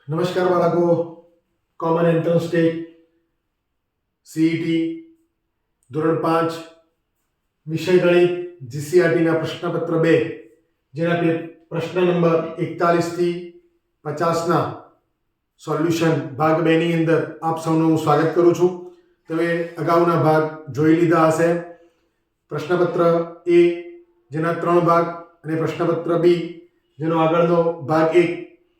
નમસ્કાર બાળકો, common entrance test CET ધોરણ 5 વિષય ગણિત જીસીઆરટીના પ્રશ્નપત્ર 2 જેના પ્રશ્ન નંબર 41 થી 50 ના સોલ્યુશન ભાગ 2 ની અંદર આપ સૌનું હું સ્વાગત કરું છું. તમે અગાઉના ભાગ જોઈ લીધા હશે. પ્રશ્નપત્ર એ જેના 3 ભાગ અને પ્રશ્નપત્ર બી જેનો આગળનો ભાગ 1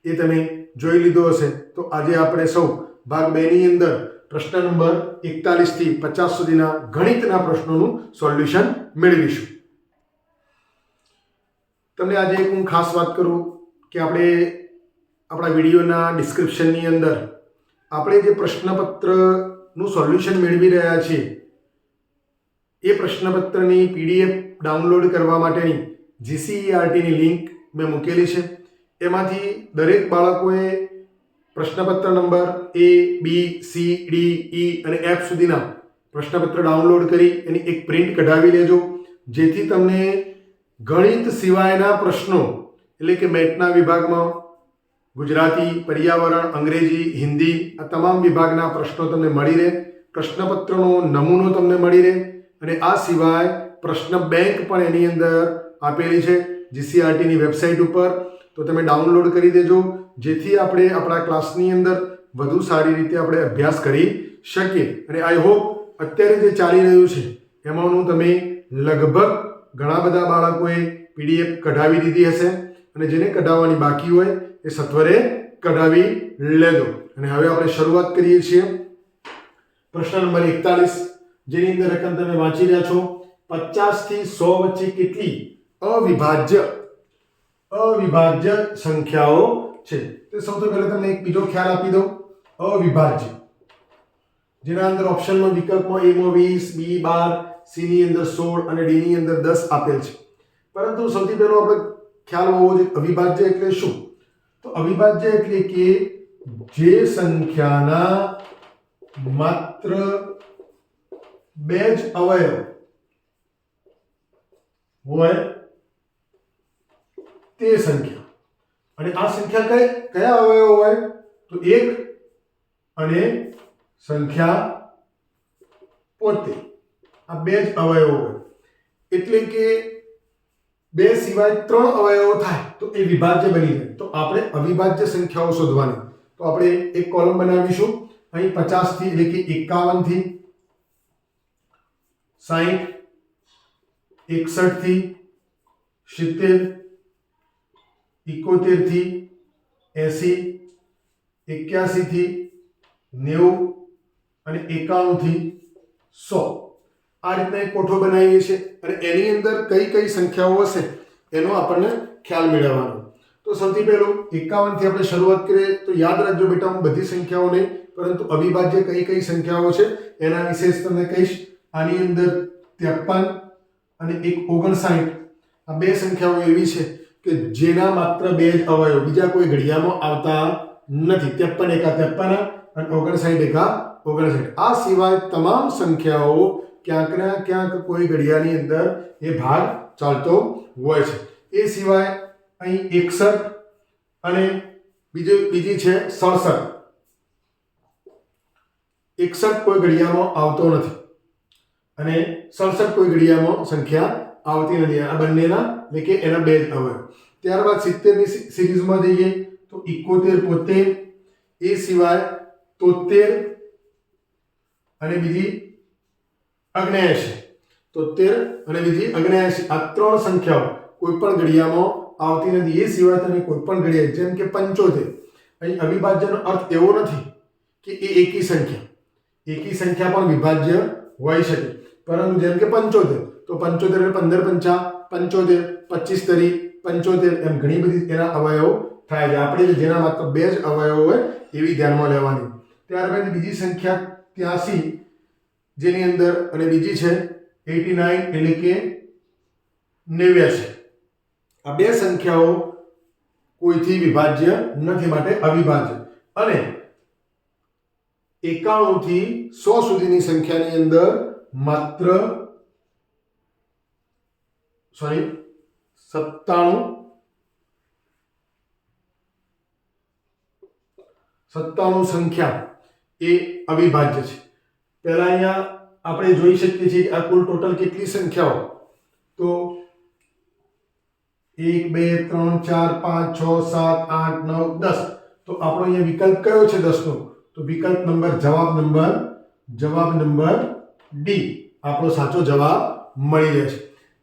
એ તમે જોઈ લીધો હશે. તો આજે આપણે સૌ ભાગ 2 ની અંદર પ્રશ્ન નંબર 41 થી 50 સુધીના ગણિતના પ્રશ્નોનું સોલ્યુશન મેળવીશું. તમને આજે એક હું ખાસ વાત કરું કે આપણે આપણા વિડીયોના ડિસ્ક્રિપ્શનની અંદર આપણે જે પ્રશ્નપત્રનું સોલ્યુશન મેળવી રહ્યા છીએ એ પ્રશ્નપત્રની પીડીએફ ડાઉનલોડ કરવા માટેની જીસીઈઆરટીની લિંક મેં મૂકેલી છે. એમાંથી દરેક બાળકોએ પ્રશ્નપત્ર નંબર એ બી સી ડી ઈ અને એફ સુધીના પ્રશ્નપત્ર ડાઉનલોડ કરી એની એક પ્રિન્ટ કઢાવી લેજો, જેથી તમને ગણિત સિવાયના પ્રશ્નો એટલે કે મેથના વિભાગમાં ગુજરાતી, પર્યાવરણ, અંગ્રેજી, હિન્દી આ તમામ વિભાગના પ્રશ્નો તમને મળી રહે, પ્રશ્નપત્રનો નમૂનો તમને મળી રહે અને આ સિવાય પ્રશ્ન બેંક પણ એની અંદર આપેલી છે જીસીઆરટીની વેબસાઇટ ઉપર. તો તમે ડાઉનલોડ કરી દેજો, જેથી આપણે આપણા ક્લાસની અંદર વધુ સારી રીતે આપણે અભ્યાસ કરી શકીએ. અને આઈ હોપ અત્યારે જે ચાલી રહ્યું છે એમાંનું તમે લગભગ ઘણા બધા બાળકોએ પીડીએફ કઢાવી દીધી હશે અને જેને કઢાવવાની બાકી હોય એ સત્વરે કઢાવી લેજો. અને હવે આપણે શરૂઆત કરીએ છીએ. પ્રશ્ન નંબર 41 જેની અંદર રકમ તમે વાંચી રહ્યા છો, 50 થી 100 વચ્ચે કેટલી અવિભાજ્ય સંખ્યાઓ છે. તો સૌથી પહેલા તમને એક બીજો ખ્યાલ આપી દઉં, અવિભાજ્ય, જેના અંદર ઓપ્શનમાં વિકલ્પમાં એ માં 20, બી 12, સી ની અંદર 16 અને ડી ની અંદર 10 આપેલ છે. પરંતુ સૌથી પહેલો આપણે ખ્યાલ હોવો જોઈએ અવિભાજ્ય એટલે શું. તો અવિભાજ્ય એટલે કે જે સંખ્યાના માત્ર 2 જ અવયવ હોય તે સંખ્યા. અને આ સંખ્યા કયા અવયવ હોય તો 1 અને સંખ્યા પોતે, આ 2 જ અવયવ હોય. એટલે કે 2 સિવાય 3 અવયવો થાય તો એ વિભાજ્ય બની જાય. તો આપણે અવિભાજ્ય સંખ્યાઓ શોધવાની. તો આપણે એક કોલમ બનાવીશું અહીં 50 થી એટલે કે 51 થી 60, 61 થી 70, 71 થી 80, 81 થી 90 અને 91 થી 100. આ રીતના એક કોઠો બનાવીએ છીએ અને એની અંદર કઈ કઈ સંખ્યાઓ હશે એનો આપણને ખ્યાલ મેળવવાનો. તો સૌથી પહેલું 51 થી આપણે શરૂઆત કરીએ. તો યાદ રાખજો બેટા, હું બધી સંખ્યાઓ નહીં પરંતુ અવિભાજ્ય કઈ કઈ સંખ્યાઓ છે એના વિશે તમને કહીશ. આની અંદર 53 અને 59 આ બે સંખ્યાઓ એવી છે કે જેના માત્ર 2 જ અવયવ, બીજા કોઈ ઘડિયામાં આવતા નથી. 53 એકા 53 અને 59 એકા 59. આ સિવાય તમામ સંખ્યાઓ ક્યાંક ને ક્યાંક કોઈ ઘડિયાની અંદર એ ભાગ ચાલતો હોય છે. એ સિવાય અહીં 61 અને બીજી છે 67. 61 કોઈ ઘડિયામાં આવતો નથી અને 67 કોઈ ઘડિયામાં સંખ્યા આવતી નથી. આ બંનેના એટલે કે એના 2 જ અવયવ. ત્યારબાદ 70 ની સિરીઝમાં જઈએ તો 71, 72, એ સિવાય 73 અને બીજી 79. 73 અને બીજી 79 આ 3 સંખ્યાઓ કોઈ પણ ઘડિયામાં આવતી નથી. એ સિવાય તમે કોઈ પણ ઘડિયા જેમ કે 75, અહીં અવિભાજ્યનો અર્થ એવો નથી કે એ એકી સંખ્યા, એકી સંખ્યા પણ વિભાજ્ય હોઈ શકે. પરંતુ જેમ કે 75, તો 75 એટલે 15 પંચા 75, 25 તરી 75, એમ ઘણી બધી એના અવયવો થાય છે. આપણે જેના માત્ર 2 જ અવયવો હોય એવી ધ્યાનમાં લેવાની. ત્યારબાદ બીજી સંખ્યા 83 જેની અંદર અને બીજી છે 89 એટલે કે 89. આ બે સંખ્યાઓ કોઈથી વિભાજ્ય નથી, માટે અવિભાજ્ય. અને 91 થી 100 સુધીની સંખ્યાની અંદર માત્ર 97 97 સંખ્યા એ અવિભાજ્ય છે. પહેલા અહીંયા આપણે જોઈ શકીએ છીએ કે આ કુલ ટોટલ કેટલી સંખ્યાઓ, તો 1 2 3 4 5 6 7 8 9 10. તો આપણો અહીંયા વિકલ્પ કયો છે 10 નો? તો વિકલ્પ નંબર જવાબ નંબર ડી આપણો સાચો જવાબ મળી જાય છે.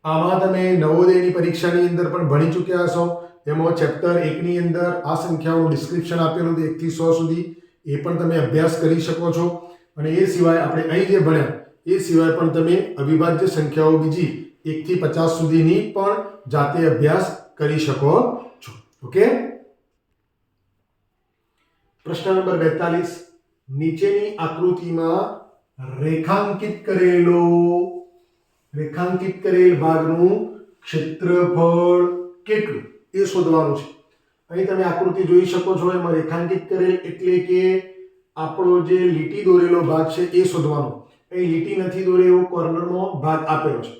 આમાં તમે નવોદયની પરીક્ષાની અંદર પણ ભણી ચૂક્યા હશો. એમાં ચેપ્ટર 1 ની અંદર આ સંખ્યાઓનું ડિસ્ક્રિપ્શન આપેલું છે 1 થી 100 સુધી. એ પણ તમે અભ્યાસ કરી શકો છો. અને એ સિવાય આપણે અહીં જે ભણ્યા એ સિવાય પણ તમે અવિભાજ્ય સંખ્યાઓ બીજી 1 થી 50 સુધીની પણ જાતે અભ્યાસ કરી શકો છો. ઓકે. પ્રશ્ન નંબર 42, નીચેની આકૃતિમાં રેખાંકિત કરેલ ભાગનું ક્ષેત્રફળ કેટલું એ શોધવાનું છે. અહીં તમે આકૃતિ જોઈ શકો છો. એમાં રેખાંકિત કરેલ એટલે કે આપણો જે લીટી દોરેલો ભાગ છે એ શોધવાનો. અહીં લીટી નથી દોરેલો એવો કોર્નરનો ભાગ આપેલો છે.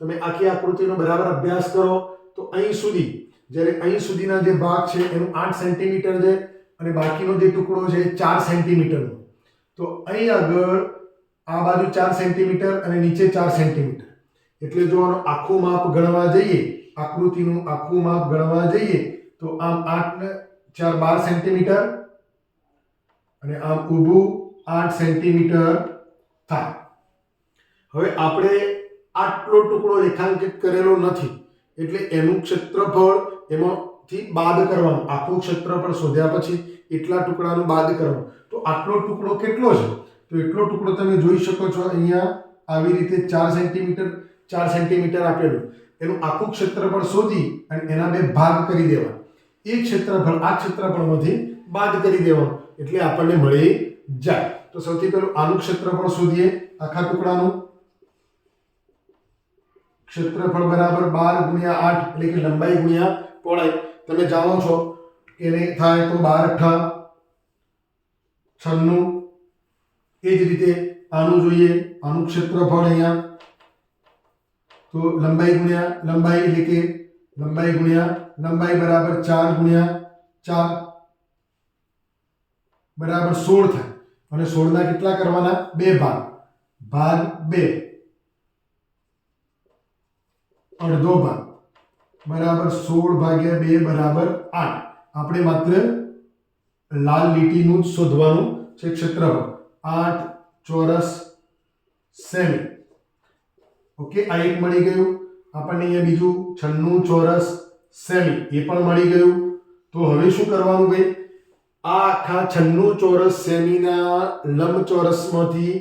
તમે આખી આકૃતિનો બરાબર અભ્યાસ કરો તો અહીં સુધી, જ્યારે અહીં સુધીના જે ભાગ છે એનું 8 સેન્ટીમીટર છે અને બાકીનો જે ટુકડો છે 4 સેન્ટીમીટરનો. તો અહીં આગળ આ બાજુ 4 સેન્ટીમીટર અને નીચે 4 સેન્ટીમીટર. એટલે જો આનું આખું માપ ગણવા જઈએ, આકૃતિનું આખું માપ ગણવા જઈએ તો આમ 8 ને 4 12 સેન્ટીમીટર અને આમ ઊભું 8 સેન્ટીમીટર થાય. હવે આપણે આટલો ટુકડો રેખાંકિત કરેલો નથી એટલે એનું ક્ષેત્રફળ એમાંથી બાદ કરવાનું. આખું ક્ષેત્રફળ શોધ્યા પછી એટલા ટુકડાનું બાદ કરવાનું. તો આટલો ટુકડો કેટલો છે? તો એટલો ટુકડો તમે જોઈ શકો છો. અહીંયા આવી રીતે 4 સેન્ટીમીટર આપેલું. એનું આખું ક્ષેત્રફળ શોધી અને એના બે ભાગ કરી દેવા. એ ક્ષેત્રફળ આ ક્ષેત્રફળમાંથી બાદ કરી દેવાનું એટલે આપણને મળી જાય. તો સૌથી પહેલું આનું ક્ષેત્રફળ શોધીએ. આખા ટુકડાનું ક્ષેત્રફળ બરાબર 12 ગુણ્યા 8 એટલે કે લંબાઈ ગુણ્યા પહોળાઈ. તમે જાણો છો કે એને થાય તો 12 96. એ જ રીતે આનું જોઈએ. આનું ક્ષેત્રફળ અહીંયા તો લંબાઈ ગુણ્યા લંબાઈ એટલે કે લંબાઈ ગુણ્યા લંબાઈ બરાબર 4 ગુણ્યા 4 બરાબર 16 થાય. અને 16 ના કેટલા કરવાના? બે ભાગ. ભાગ 2 અડધો ભાગ બરાબર 16 ભાગ્યા 2 બરાબર 8. આપણે માત્ર લાલ લીટીનું જ શોધવાનું છે ક્ષેત્રફળ. 8 ચોરસ સેમી. ઓકે, આ એક મળી ગયું. આપણને અહીંયા બીજું 96 ચોરસ સેમી એ પણ મળી ગયું. તો હવે શું કરવાનું ભાઈ? આ આખા 96 ચોરસ સેમીના લંબચોરસમાંથી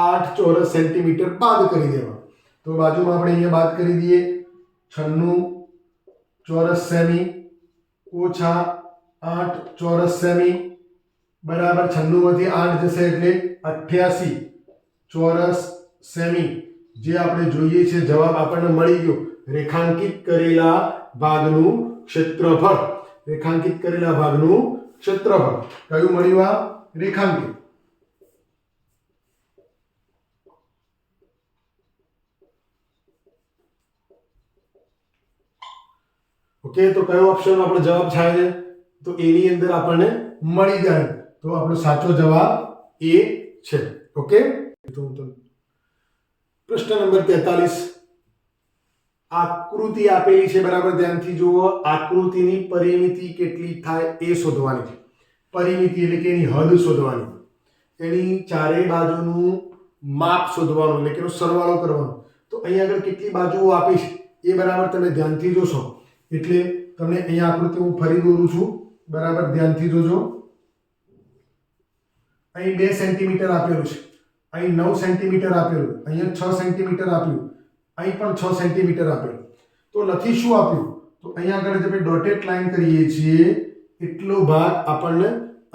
8 ચોરસ સેન્ટીમીટર બાદ કરી દેવા. તો બાજુમાં આપણે અહીંયા બાદ કરી દઈએ. 96 ચોરસ સેમી ઓછા 8 ચોરસ સેમી બરાબર 96 માંથી 8 જશે એટલે 88 ચોરસ સેમી. જે આપણે જોઈએ છે જવાબ આપણને મળી ગયો. રેખાંકિત કરેલા ભાગનું ક્ષેત્રફળ. રેખાંકિત કરેલા ભાગનું ક્ષેત્રફળ કયું મળ્યું? આ રેખાંકિત. ઓકે, તો કયો ઓપ્શન આપણો જવાબ થાય છે? તો એ ની અંદર આપણને મળી જાય. તો આપણો સાચો જવાબ એ છે. ઓકે. પ્રશ્ન નંબર 43, આકૃતિ આપેલી છે બરાબર, ધ્યાનથી જુઓ. આકૃતિની પરિમિતિ કેટલી થાય એ શોધવાની છે. પરિમિતિ એટલે કે એની હદ શોધવાની. એની ચારે બાજુનું માપ શોધવાનું એટલે કે એનો સરવાળો કરવાનો. તો અહીંયા આગળ કેટલી બાજુઓ આપી છે એ બરાબર તમે ધ્યાનથી જોશો. એટલે તમને અહીંયા આકૃતિ હું ફરી દોરું છું. બરાબર ધ્યાનથી જોજો. અહીં 2 સેન્ટીમીટર આપેલું છે. અહીં 9 સેન્ટીમીટર આપેલું. અહીંયા 6 સેન્ટીમીટર આપ્યું. અહીં પણ 6 સેન્ટીમીટર આપેલું. તો નથી શું આપ્યું? તો અહીંયા આગળ જે આપણે ડોટેડ લાઈન કરીએ છીએ એટલો ભાગ આપણને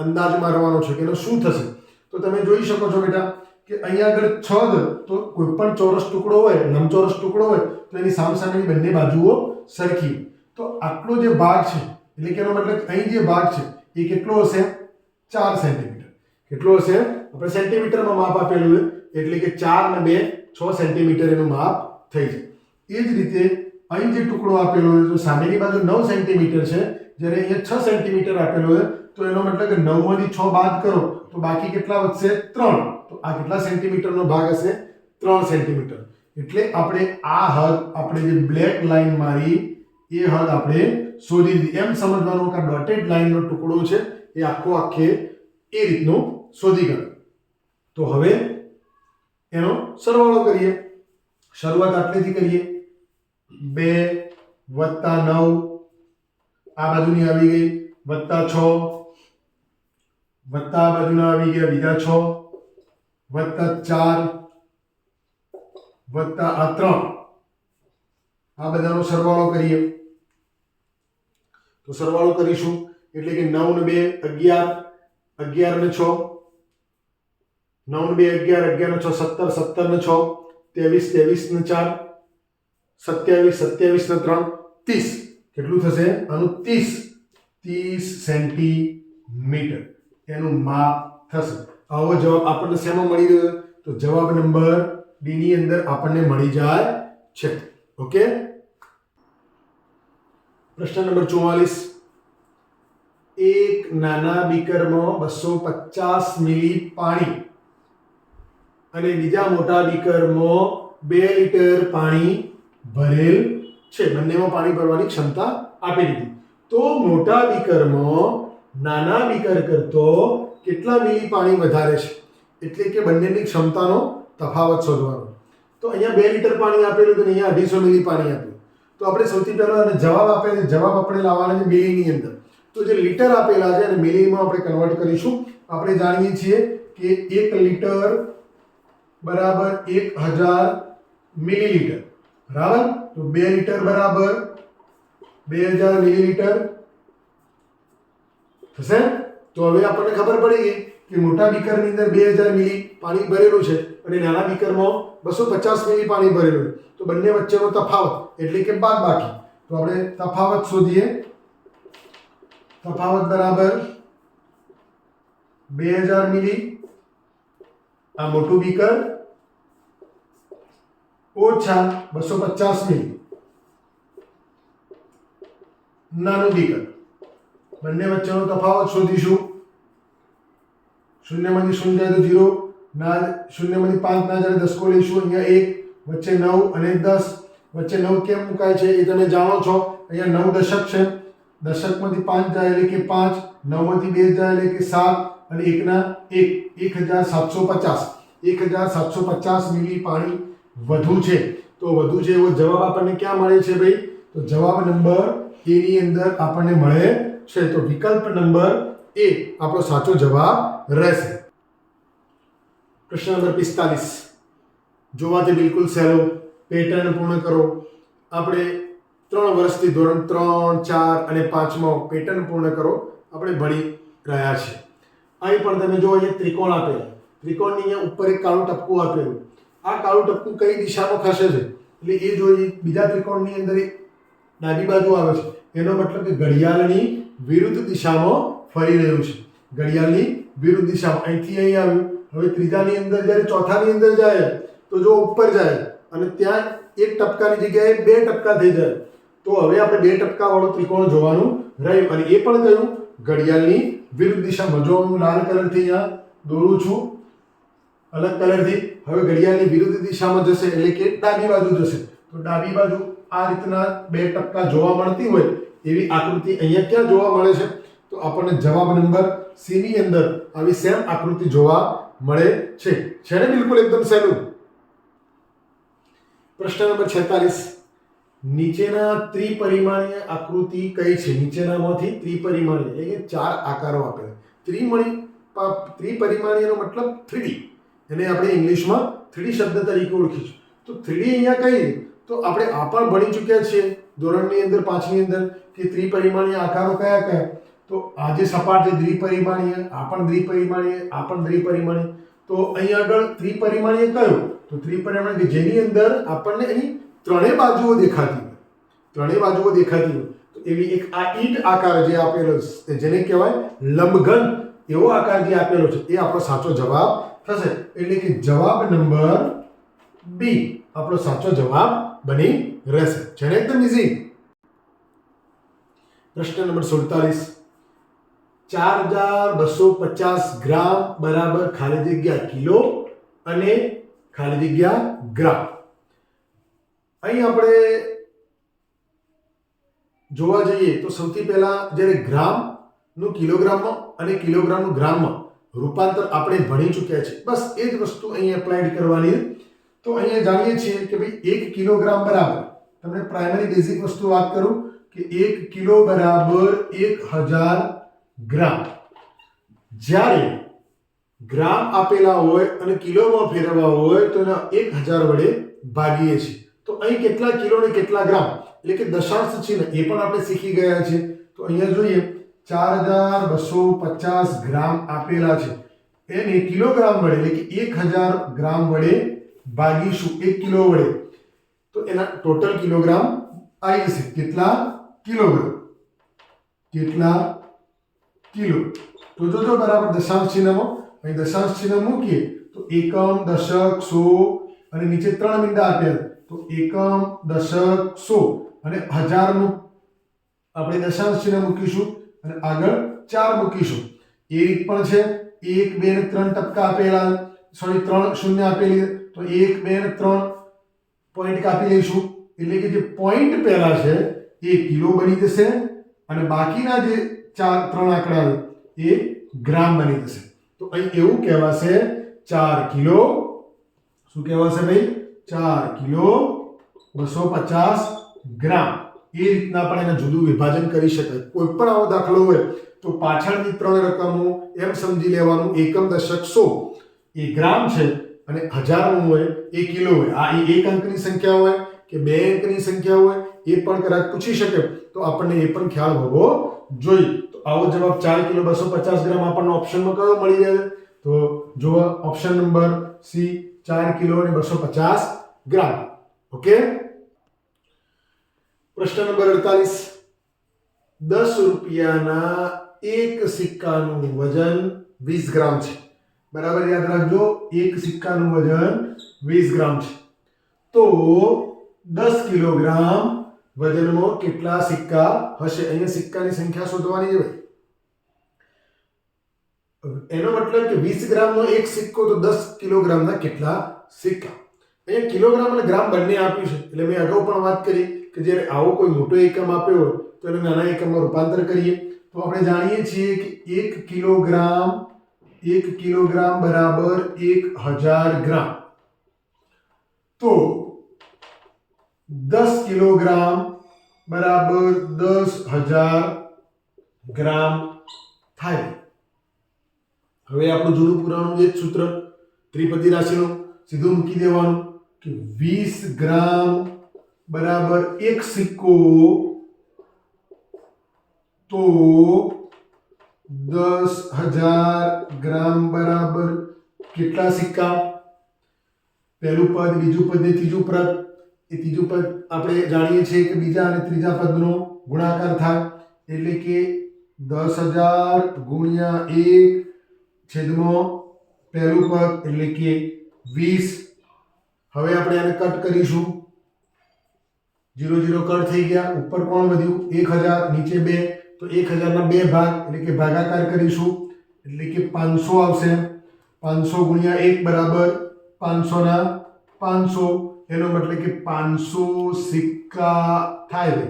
અંદાજ મારવાનો છે કે એનો શું થશે. તો તમે જોઈ શકો છો બેટા કે અહીંયા આગળ 6 તો કોઈ પણ ચોરસ ટુકડો હોય, લંબચોરસ ટુકડો હોય તો એની સામસામેની બંને બાજુઓ સરખી. તો આટલો જે ભાગ છે એટલે કે એનો મતલબ અહીં જે ભાગ છે એ કેટલો હશે? 4 સેન્ટીમીટર. કેટલો હશે? આપણે સેન્ટીમીટરમાં માપ આપેલું છે એટલે કે 4 ને 2 6 સેન્ટીમીટર એનું માપ થઈ જાય. એ જ રીતે અહીં જે ટુકડો આપેલો છે તો સામેની બાજુ 9 સેન્ટીમીટર છે જ્યારે અહીંયા 6 સેન્ટીમીટર આપેલું હોય તો એનો મતલબ કે 9 માંથી 6 બાદ કરો તો બાકી કેટલા વધશે 3. તો આ કેટલા સેન્ટીમીટરનો ભાગ હશે 3 સેન્ટીમીટર. એટલે આપણે આ હદ આપણે જે બ્લેક લાઈન મારી એ હદ આપણે શોધી દીધી. એમ સમજવાનું કે ડોટેડ લાઈનનો ટુકડો છે એ આખે એ રીતનું શોધી કાઢો. તો હવે એનો સરવાળો કરીએ. શરૂઆત આટલેથી કરીએ. 2 + 9 આ બાજુની આવી ગઈ +6 વત્તા આ બાજુના આવી ગયા બીજા 6 +4 વત્તા આ 3 આ બધાનો સરવાળો કરીએ. તો સરવાળો કરીશું એટલે કે 9 ને 2 11 11 ને 6 9 ને 2 11 11 ને 6 17 17 ને 6 23 23 ને 4 27 27 ને 3 30. કેટલું થશે આનું 30 સેન્ટીમીટર એનું માપ થશે. આવો જવાબ આપણને શેમાં મળી રહ્યો? તો જવાબ નંબર ડી ની અંદર આપણને મળી જાય છે. ઓકે. પ્રશ્ન નંબર 44. એક નાના બીકરમાં 250 મિલી પાણી અને બીજા મોટા બીકરમાં 2 લીટર પાણી ભરેલ છે. બંનેમાં પાણી ભરવાની ક્ષમતા આપી દીધી. તો મોટા બીકરમાં નાના બીકર કરતો કેટલા મિલી પાણી વધારે છે? એટલે કે બંનેની ક્ષમતાનો તફાવત શોધવાનો. તો અહીંયા 2 લીટર પાણી આપેલું તો અહીંયા 250 મિલી પાણી આપ્યું. તો આપણે સૌથી પહેલા જવાબ આપે છે. જવાબ આપણે લાવવાના છે મિલીની અંદર. તો જે લીટર આપેલા છે અને મિલીમાં આપણે કન્વર્ટ કરીશું. આપણે જાણીએ છીએ કે 1 લીટર બરાબર 1000 મિલીલીટર. બરાબર. તો 2 લીટર બરાબર 2000 મિલીલીટર થશે. તો હવે આપણને ખબર પડી ગઈ કે મોટા બીકરની અંદર 2000 મિલી પાણી ભરેલું છે અને નાના બીકરમાં 250 મિલી પાણી ભરેલું છે. તો બંને વચ્ચેનો તફાવત એટલે કે બાદબાકી. તો આપણે તફાવત શોધીએ. તફાવત બરાબર 2000 મિલી આ મોટું બીકર ઓછા 250 મિલી નાનું બીકર. બંને વચ્ચેનો તફાવત શોધીશું. 0 માંથી 0 જાય તો 0 ના 0 માંથી 5 ના જાય 10 કો લઈશું. અહીંયા 1 વચ્ચે 9 અને 10 વચ્ચે 9 કેમ મુકાય છે એ તમે જાણો છો. અહીંયા 9 દશક છે. દશકમાંથી 5 જાય એટલે કે 5 9 માંથી 2 જાય એટલે કે 7 અને 1 ના 1 1750 મિલી પાણી વધુ છે. તો વધુ છે એવો જવાબ આપણને ક્યાં મળે છે ભાઈ? તો જવાબ નંબર એ ની અંદર આપણને મળે છે. તો વિકલ્પ નંબર એ આપણો સાચો જવાબ રહેશે. પ્રશ્ન નંબર 45. જોવાથી બિલકુલ સહેલો. પેટર્ન પૂર્ણ કરો. આપણે 3 વર્ષથી ધોરણ 3, 4 અને 5માં પેટર્ન પૂર્ણ કરો આપણે ભણી રહ્યા છીએ. અહીં પણ તમે જો અહીંયા ત્રિકોણ આપેલા. ત્રિકોણની અહીંયા ઉપર એક કાળું ટપકું આપેલું. આ કાળું ટપકું કઈ દિશામાં ખસે છે એટલે એ જોઈએ. બીજા ત્રિકોણની અંદર ડાબી બાજુ આવે છે. એનો મતલબ કે ઘડિયાળની વિરુદ્ધ દિશામાં ફરી રહ્યું છે. ઘડિયાળની વિરુદ્ધ દિશામાં અહીંથી અહીં આવ્યું. હવે ત્રીજાની અંદર જ્યારે ચોથાની અંદર જાય તો જો ઉપર જાય અને ત્યાં એક ટપકાની જગ્યાએ 2 ટપકા થઈ જાય. તો હવે આપણે 2 ટપકા વાળો ત્રિકોણ જોવાનું રહ્યું અને એ પણ કયું? ઘડિયાળની વિરુદ્ધ દિશામાં. જો હું લાલ કલરથી અહીંયા દોરું છું અલગ કલરથી. હવે ઘડિયાળની વિરુદ્ધ દિશામાં જશે એટલે કે ડાબી બાજુ જશે. તો ડાબી બાજુ આ રીતના 2 ટપકા જોવા મળતી હોય એવી આકૃતિ અહીંયા ક્યાં જોવા મળે છે? તો આપણને જવાબ નંબર સી ની અંદર આવી સેમ આકૃતિ જોવા મળે છે. છે ને બિલકુલ એકદમ સહેલું. પ્રશ્ન નંબર 46. નીચેના ત્રિપરિમાણીય આકૃતિ કઈ છે? નીચેનામાંથી ત્રિપરિમાણીય એટલે કે 4 આકારો આપેલા. ત્રિપરિમાણીયનો મતલબ 3D. એને આપણે ઇંગ્લિશમાં 3D શબ્દ તરીકે ઓળખીશું. તો 3D અહીંયા કઈ? તો આપણે આ પણ ભણી ચૂક્યા છીએ ધોરણની અંદર 5 ની અંદર કે ત્રિપરિમાણીય આકારો કયા કયા. તો આ જે સપાટ છે દ્વિપરિમાણીય, આ પણ દ્વિપરિમાણીય, આ પણ દ્વિપરિમાણીય. તો અહીં આગળ ત્રિપરિમાણીય કયો? તો ત્રિપરિમાણીય કે જેની અંદર આપણને એની ત્રણેય બાજુઓ દેખાતી હોય. ત્રણેય બાજુઓ દેખાતી હોય તો એવી એક આ ઈંટ આકાર જે આપેલો છે જેને કહેવાય લંબઘન એવો આકાર જે આપેલો છે એ આપણો સાચો જવાબ થશે. એટલે કે જવાબ નંબર બી આપણો સાચો જવાબ બની રહેશે. છે ને એકદમ ઈઝી. પ્રશ્ન નંબર 47, 4250 ગ્રામ બરાબર ખાલી જગ્યા કિલો અને ખાલી જગ્યા ગ્રામ. અહીં આપણે જોવા જઈએ તો સૌથી પહેલા જ્યારે ગ્રામનું કિલોગ્રામમાં અને કિલોગ્રામનું ગ્રામમાં રૂપાંતર આપણે ભણી ચૂક્યા છે, બસ એ જ વસ્તુ અહીં એપ્લાઇડ કરવાની. તો અહીંયા જાણીએ છીએ કે ભાઈ 1 કિલોગ્રામ બરાબર, તમને પ્રાઇમરી બેઝિક વસ્તુ વાત કરું કે 1 કિલો બરાબર 1000 ગ્રામ. જ્યારે ગ્રામ આપેલા હોય અને કિલોમાં ફેરવવા હોય તો એના 1000 વડે ભાગીએ છીએ. તો અહીં કેટલા કિલો અને કેટલા ગ્રામ એટલે કે દશાંશ ચિહ્ન એ પણ આપણે શીખી ગયા છે. તો અહીંયા જોઈએ 4250 ગ્રામ આપેલા છે, એને કિલોગ્રામ વડે એટલે કે 1000 ગ્રામ વડે ભાગીશું 1 કિલો વડે, તો એના ટોટલ કિલોગ્રામ આવી જશે. કેટલા કિલોગ્રામ, કેટલા કિલો. તો જો બરાબર દશાંશ ચિહ્નમાં અહીં દશાંશ ચિહ્ન મૂકીએ તો એકમ, દશક, સો અને નીચે 3 મીંડા આપ્યા, તો એકમ, દશક, સો અને હજારનું આપણે દશાંશ ચિહ્ન મૂકીશું અને આગળ 4 મૂકીશું. એ રીત પણ છે. 1, 2 અને 3 ટપકા આપેલા, સોરી 3 શૂન્ય આપેલી, તો 1, 2 અને 3 પોઈન્ટ કાપી લઈશું. એટલે કે જે પોઈન્ટ પહેલા છે એ કિલો બની જશે અને બાકીના જે 3 આંકડા એ ગ્રામ બની જશે. તો અહીં એવું કહેવાશે 4 કિલો, શું કહેવાશે ભાઈ? 4 કિલો 250 ગ્રામ. એ રીતના પણ એને જુદું વિભાજન કરી શકાય. કોઈ પણ આવો દાખલો હોય તો પાછળની 3 રકમો એમ સમજી લેવાનું, એકમ, દશક, સો એ ગ્રામ છે અને હજારનું હોય એ કિલો હોય. આ એક અંકની સંખ્યા હોય કે 2 અંકની સંખ્યા હોય એ પણ કદાચ પૂછી શકે, તો આપણને એ પણ ખ્યાલ હોવો જોઈએ. તો આવો જવાબ 4 કિલો 250 ગ્રામ આપણને ઓપ્શનમાં કયો મળી રહે? તો જો ઓપ્શન નંબર સી, 4 કિલો અને 250 ગ્રામ. ઓકે. પ્રશ્ન નંબર 48, 10 રૂપિયાના એક સિક્કાનું વજન 20 ગ્રામ છે. બરાબર યાદ રાખજો, એક સિક્કાનું વજન 20 ગ્રામ છે. તો 10 કિલોગ્રામ વજનમાં કેટલા સિક્કા હશે? અહીંયા સિક્કાની સંખ્યા શોધવાની છે ભાઈ. એનો મતલબ કે 20 ગ્રામનો એક સિક્કો તો 10 કિલોગ્રામના કેટલા સિક્કા? અહીંયા કિલોગ્રામ અને ગ્રામ બંને આપ્યું છે. એટલે મેં અગાઉ પણ વાત કરી કે જ્યારે આવો કોઈ મોટો એકમ આપ્યો હોય તો એને નાના એકમમાં રૂપાંતર કરીએ. તો આપણે જાણીએ છીએ કે 1 કિલોગ્રામ બરાબર 1000 ગ્રામ. તો 10 કિલોગ્રામ બરાબર 10000 ગ્રામ થાય. હવે આપણું જૂનું પુરાણું જે સૂત્ર ત્રિપદી રાશિનું સીધું મૂકી દેવાનું કે 20 ગ્રામ બરાબર એક સિક્કો, તો 10000 ગ્રામ બરાબર કેટલા સિક્કા? પહેલું પદ, બીજું પદ ને ત્રીજું પદ. એ ત્રીજું પદ આપણે જાણીએ છીએ કે બીજા અને ત્રીજા પદનો ગુણાકાર થાય, એટલે કે 10000 ગુણ્યા 1 છેદમાં પહેલું પદ એટલે કે 20. હવે આપણે આને કટ કરીશું, 0 0 કટ થઈ ગયા. ઉપર કોણ વધ્યું? 1000, નીચે 2, તો 1000 ના 2 ભાગ એટલે કે ભાગાકાર કરીશું એટલે કે 500 આવશે. 500 ગુણ્યા 1 બરાબર 500 ના 500, એનો મતલબ કે 500 સિક્કા થાય.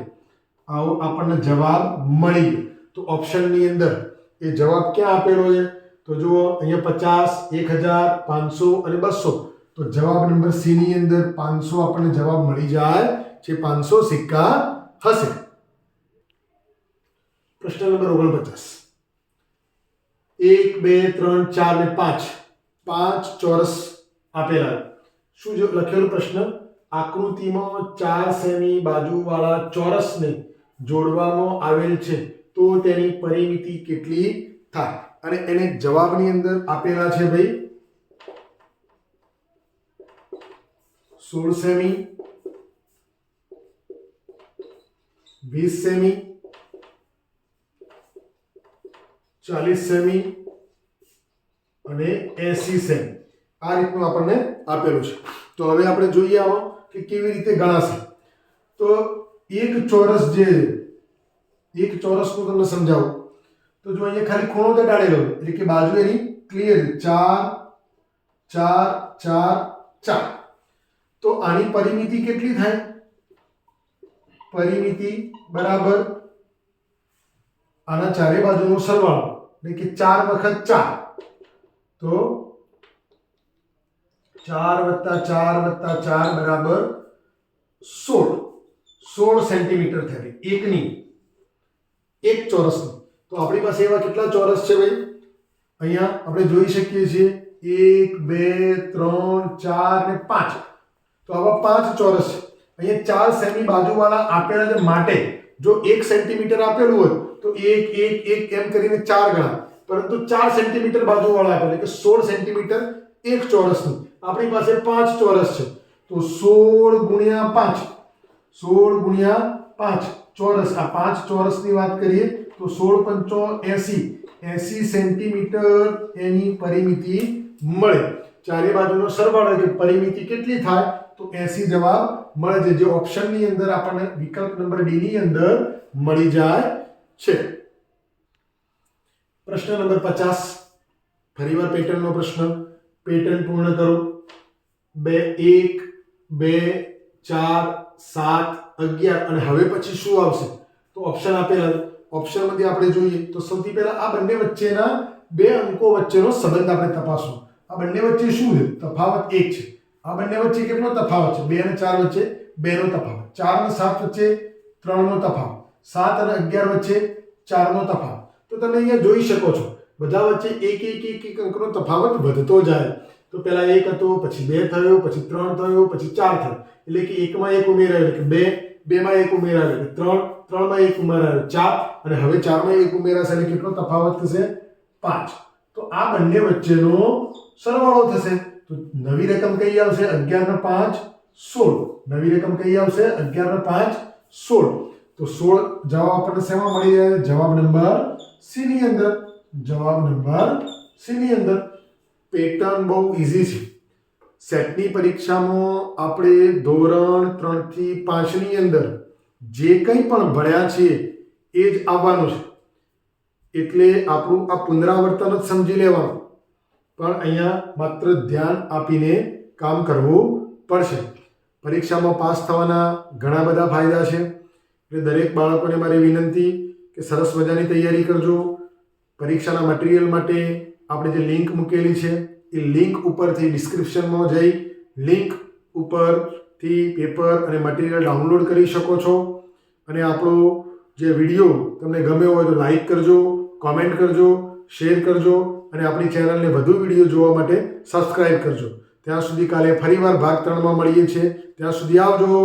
આવો આપણને જવાબ મળી ગયો. તો ઓપ્શનની અંદર એ જવાબ ક્યાં આપેલો છે? તો જુઓ અહીંયા 50, 1000, 500 અને 200. તો જવાબ નંબર સી ની અંદર 500 આપણને જવાબ મળી જાય છે. 500 સિક્કા હશે. પ્રશ્ન નંબર 49, 1, 2, 3, 4 ને 5 ચોરસ આપેલા. શું જો લખેલું પ્રશ્ન? આકૃતિમાં 4 સેમી બાજુવાળા ચોરસને જોડવામાં આવેલ છે, તો તેની પરિમિતિ કેટલી થાય? અને એને જવાબની અંદર આપેલા છે ભાઈ 16 સેમી, 20 સેમી, 40 સેમી અને 80 સેમી. આ રીતનું આપણને આપેલું છે. તો હવે આપણે જોઈએ આમાં કે કેવી રીતે ગણાશે. તો એક ચોરસ જે એક ચોરસનું તમને સમજાવું તો જો અહીંયા ખાલી ખૂણો તો ડાળેલો એટલે કે બાજુ એની ક્લિયર 4 4 4 4 તો આની પરિમિતિ કેટલી થાય પરિમિતિ બરાબર આના ચારે બાજુનો સરવાળો એટલે કે 4 વખત 4 તો 4 + 4 + 4 બરાબર 16 સેન્ટીમીટર થાય એકની એક ચોરસની તો આપણી પાસે એવા કેટલા ચોરસ છે ભાઈ અહીંયા આપણે જોઈ શકીએ છીએ 1 2 3 4 ને 5 તો આવા 5 ચોરસ છે અહીંયા 4 સેમી બાજુવાળા આપેલા છે માટે જો 1 સેન્ટીમીટર આપેલું હોય તો 1 1 1 એમ કરીને 4 ગણા પરંતુ 4 સેન્ટીમીટર બાજુવાળા આપેલા એટલે કે 16 સેન્ટીમીટર એક ચોરસનું આપણી પાસે 5 ચોરસ છે તો 16 ગુણ્યા 5 16 ગુણ્યા 5 ચોરસ આ 5 ચોરસની વાત કરીએ તો 16 × 5 80 સેન્ટીમીટર એની પરિમિતિ મળે ચારે બાજુનો સરવાળો એટલે પરિમિતિ કેટલી થાય તો 80 જવાબ મળે છે જે ઓપ્શનની અંદર આપણને વિકલ્પ નંબર ડી ની અંદર મળી જાય છે પ્રશ્ન નંબર 50 ફરીવાર પેટર્નનો પ્રશ્ન પેટર્ન પૂર્ણ કરો 1 2 4 7 11 અને હવે પછી શું આવશે તો ઓપ્શન આપેલા ઓપ્શનમાંથી આપણે જોઈએ તો સૌથી પહેલા આ બંને વચ્ચેના બે અંકો વચ્ચેનો સંબંધ આપણે તપાસવું આ બંને વચ્ચે શું છે તફાવત 1 છે આ બંને વચ્ચે કેટલો તફાવત છે 2 અને 4 વચ્ચે 2 નો તફાવત 4 અને 7 વચ્ચે 3 નો તફાવત 7 અને 11 વચ્ચે 4 નો તફાવત તો તમે અહીંયા જોઈ શકો છો બધા વચ્ચે એક અંકનો તફાવત વધતો જાય તો પહેલા 1 હતો પછી 2 થયો પછી 3 થયો પછી 4 થયો એટલે કે 1 માં 1 ઉમેરાયો એટલે કે 2 માં 1 ઉમેરાયો એટલે 3 માં 1 ઉમેરાયો 4 અને હવે 4 માં 1 ઉમેરાશે એટલે કેટલો તફાવત થશે 5 તો આ બંને વચ્ચેનો સરવાળો થશે તો નવી રકમ કઈ આવશે 11 ને 5 16 નવી રકમ કઈ આવશે 11 ને 5 16 તો 16 જવાબ આપણને શેમાં મળી જાય જવાબ નંબર સી ની અંદર જવાબ નંબર સી ની અંદર પેટર્ન બહુ ઈઝી છે સેટની પરીક્ષામાં આપણે ધોરણ 3 થી 5 ની અંદર જે કંઈ પણ ભણ્યા છીએ એ જ આવવાનું છે એટલે આપણું આ પુનરાવર્તન જ સમજી લેવાનું પણ અહીંયા માત્ર ધ્યાન આપીને કામ કરવું પડશે પરીક્ષામાં પાસ થવાના ઘણા બધા ફાયદા છે એટલે દરેક બાળકોને મારી વિનંતી કે સરસ મજાની તૈયારી કરજો પરીક્ષાના મટીરિયલ માટે આપણે જે લિંક મૂકેલી છે એ લિંક ઉપરથી ડિસ્ક્રિપ્શનમાં જઈ લિંક ઉપરથી પેપર અને મટીરિયલ ડાઉનલોડ કરી શકો છો અને આપણો જે વિડીયો તમને ગમ્યો હોય તો લાઈક કરજો કોમેન્ટ કરજો શેર કરજો અને આપણી ચેનલને વધુ વિડીયો જોવા માટે સબસ્ક્રાઇબ કરજો ત્યાં સુધી કાલે ફરીવાર ભાગ 3 માં મળીએ છીએ ત્યાં સુધી આવજો